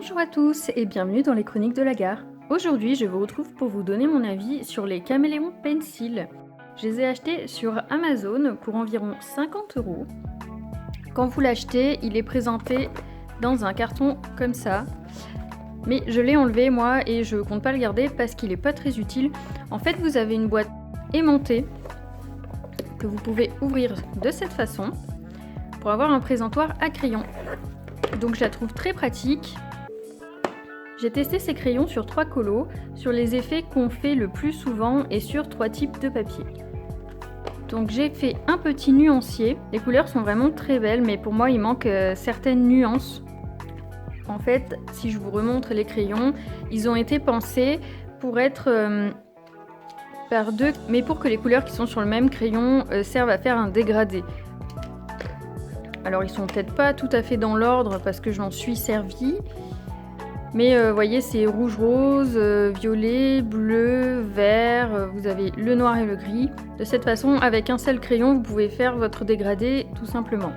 Bonjour à tous et bienvenue dans les chroniques de la gare. Aujourd'hui, je vous retrouve pour vous donner mon avis sur les caméléons Pencil. Je les ai achetés sur Amazon pour environ 50 €. Quand vous l'achetez, il est présenté dans un carton comme ça. Mais je l'ai enlevé moi et je compte pas le garder parce qu'il est pas très utile. En fait, vous avez une boîte aimantée que vous pouvez ouvrir de cette façon pour avoir un présentoir à crayon. Donc je la trouve très pratique. J'ai testé ces crayons sur 3 colos, sur les effets qu'on fait le plus souvent et sur 3 types de papier. Donc j'ai fait un petit nuancier. Les couleurs sont vraiment très belles, mais pour moi il manque certaines nuances. En fait, si je vous remontre les crayons, ils ont été pensés pour être par deux, mais pour que les couleurs qui sont sur le même crayon servent à faire un dégradé. Alors ils sont peut-être pas tout à fait dans l'ordre parce que j'en suis servie. Mais vous voyez, c'est rouge rose, violet, bleu, vert, vous avez le noir et le gris. De cette façon, avec un seul crayon, vous pouvez faire votre dégradé tout simplement.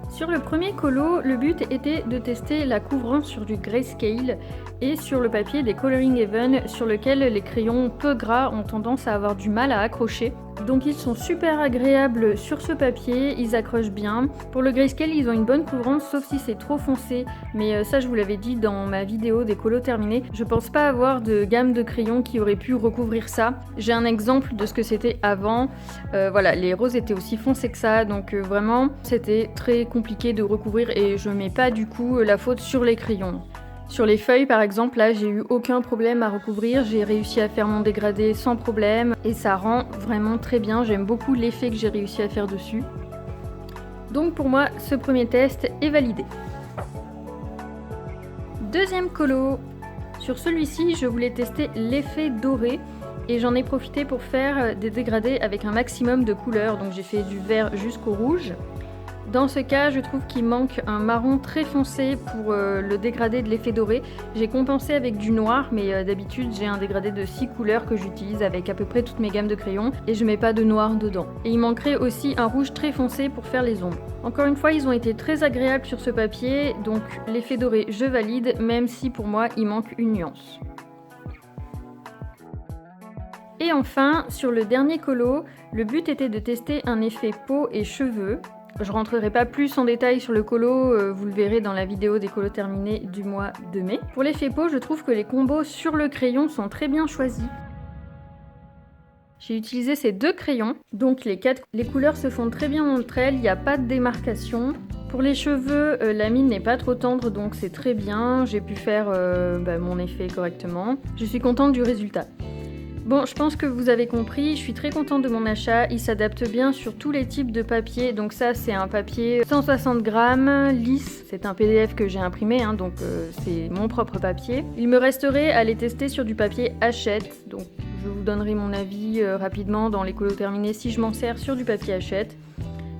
Sur le premier colo, le but était de tester la couvrance sur du grayscale et sur le papier des Coloring Even sur lequel les crayons peu gras ont tendance à avoir du mal à accrocher. Donc ils sont super agréables sur ce papier, ils accrochent bien. Pour le grayscale, ils ont une bonne couvrance sauf si c'est trop foncé, mais ça je vous l'avais dit dans ma vidéo des colos terminés. Je pense pas avoir de gamme de crayons qui aurait pu recouvrir ça. J'ai un exemple de ce que c'était avant. Voilà, les roses étaient aussi foncés que ça, donc vraiment c'était très compliqué de recouvrir et je mets pas du coup la faute sur les crayons. Sur les feuilles par exemple, là j'ai eu aucun problème à recouvrir, j'ai réussi à faire mon dégradé sans problème et ça rend vraiment très bien, j'aime beaucoup l'effet que j'ai réussi à faire dessus. Donc pour moi ce premier test est validé. Deuxième colo, sur celui-ci je voulais tester l'effet doré et j'en ai profité pour faire des dégradés avec un maximum de couleurs, donc j'ai fait du vert jusqu'au rouge. Dans ce cas, je trouve qu'il manque un marron très foncé pour le dégradé de l'effet doré. J'ai compensé avec du noir, mais d'habitude j'ai un dégradé de 6 couleurs que j'utilise avec à peu près toutes mes gammes de crayons et je mets pas de noir dedans. Et il manquerait aussi un rouge très foncé pour faire les ombres. Encore une fois, ils ont été très agréables sur ce papier, donc l'effet doré je valide, même si pour moi il manque une nuance. Et enfin, sur le dernier colo, le but était de tester un effet peau et cheveux. Je rentrerai pas plus en détail sur le colo, vous le verrez dans la vidéo des colos terminés du mois de mai. Pour l'effet peau, je trouve que les combos sur le crayon sont très bien choisis. J'ai utilisé ces deux crayons, donc les couleurs se font très bien entre elles, il n'y a pas de démarcation. Pour les cheveux, la mine n'est pas trop tendre, donc c'est très bien, j'ai pu faire mon effet correctement. Je suis contente du résultat. Bon, je pense que vous avez compris, je suis très contente de mon achat, il s'adapte bien sur tous les types de papier. Donc ça c'est un papier 160 grammes, lisse, c'est un PDF que j'ai imprimé, donc c'est mon propre papier. Il me resterait à les tester sur du papier Hachette, donc je vous donnerai mon avis rapidement dans les colos terminés si je m'en sers sur du papier Hachette.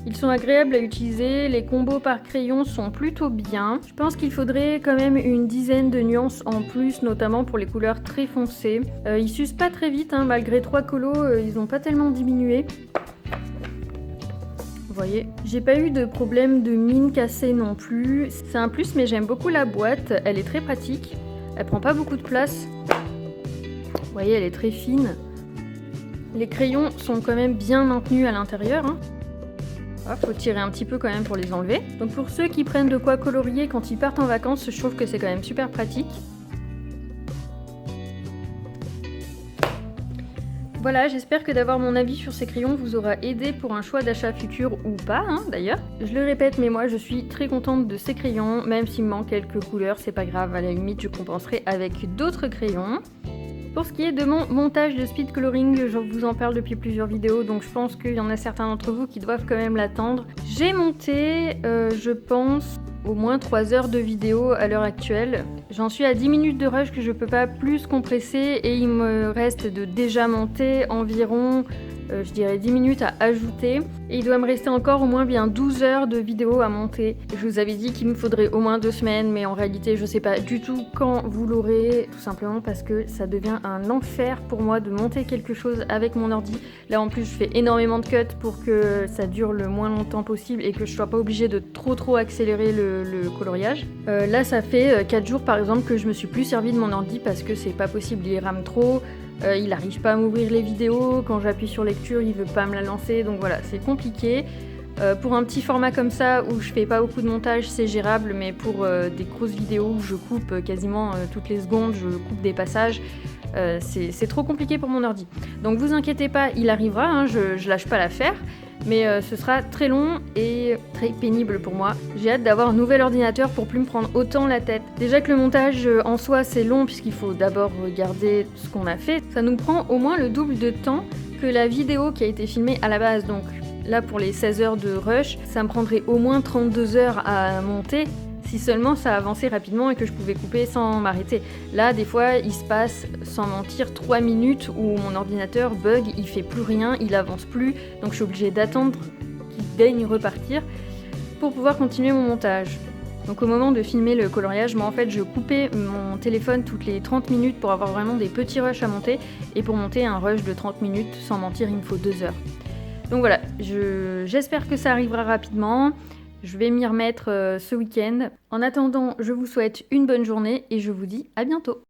Ils sont agréables à utiliser, les combos par crayon sont plutôt bien. Je pense qu'il faudrait quand même une dizaine de nuances en plus, notamment pour les couleurs très foncées. Ils s'usent pas très vite, malgré 3 colos, ils n'ont pas tellement diminué. Vous voyez, j'ai pas eu de problème de mine cassée non plus. C'est un plus, mais j'aime beaucoup la boîte, elle est très pratique. Elle prend pas beaucoup de place. Vous voyez, elle est très fine. Les crayons sont quand même bien maintenus à l'intérieur. Faut tirer un petit peu quand même pour les enlever. Donc pour ceux qui prennent de quoi colorier quand ils partent en vacances, je trouve que c'est quand même super pratique. Voilà, j'espère que d'avoir mon avis sur ces crayons vous aura aidé pour un choix d'achat futur ou pas d'ailleurs. Je le répète, mais moi je suis très contente de ces crayons, même s'il me manque quelques couleurs, c'est pas grave, à la limite je compenserai avec d'autres crayons. Pour ce qui est de mon montage de speed coloring, je vous en parle depuis plusieurs vidéos, donc je pense qu'il y en a certains d'entre vous qui doivent quand même l'attendre. J'ai monté, je pense, au moins 3 heures de vidéo à l'heure actuelle. J'en suis à 10 minutes de rush que je peux pas plus compresser et il me reste de déjà monter environ je dirais 10 minutes à ajouter. Et il doit me rester encore au moins bien 12 heures de vidéo à monter. Je vous avais dit qu'il me faudrait au moins 2 semaines, mais en réalité je sais pas du tout quand vous l'aurez, tout simplement parce que ça devient un enfer pour moi de monter quelque chose avec mon ordi. Là en plus je fais énormément de cuts pour que ça dure le moins longtemps possible et que je sois pas obligée de trop accélérer le coloriage. Là ça fait 4 jours par exemple que je me suis plus servi de mon ordi parce que c'est pas possible, il rame trop. Il n'arrive pas à m'ouvrir les vidéos, quand j'appuie sur lecture il veut pas me la lancer, donc voilà, c'est compliqué. Pour un petit format comme ça où je fais pas beaucoup de montage, c'est gérable, mais pour des grosses vidéos où je coupe quasiment toutes les secondes, je coupe des passages, c'est trop compliqué pour mon ordi. Donc vous inquiétez pas, il arrivera, hein, je lâche pas l'affaire. Mais ce sera très long et très pénible pour moi. J'ai hâte d'avoir un nouvel ordinateur pour plus me prendre autant la tête. Déjà que le montage en soi c'est long puisqu'il faut d'abord regarder ce qu'on a fait. Ça nous prend au moins le double de temps que la vidéo qui a été filmée à la base. Donc là pour les 16 heures de rush, ça me prendrait au moins 32 heures à monter. Si seulement ça avançait rapidement et que je pouvais couper sans m'arrêter. Là, des fois, il se passe, sans mentir, 3 minutes où mon ordinateur bug, il fait plus rien, il avance plus, donc je suis obligée d'attendre qu'il daigne repartir pour pouvoir continuer mon montage. Donc au moment de filmer le coloriage, moi en fait je coupais mon téléphone toutes les 30 minutes pour avoir vraiment des petits rushs à monter, et pour monter un rush de 30 minutes, sans mentir, il me faut 2 heures. Donc voilà, j'espère que ça arrivera rapidement. Je vais m'y remettre ce week-end. En attendant, je vous souhaite une bonne journée et je vous dis à bientôt.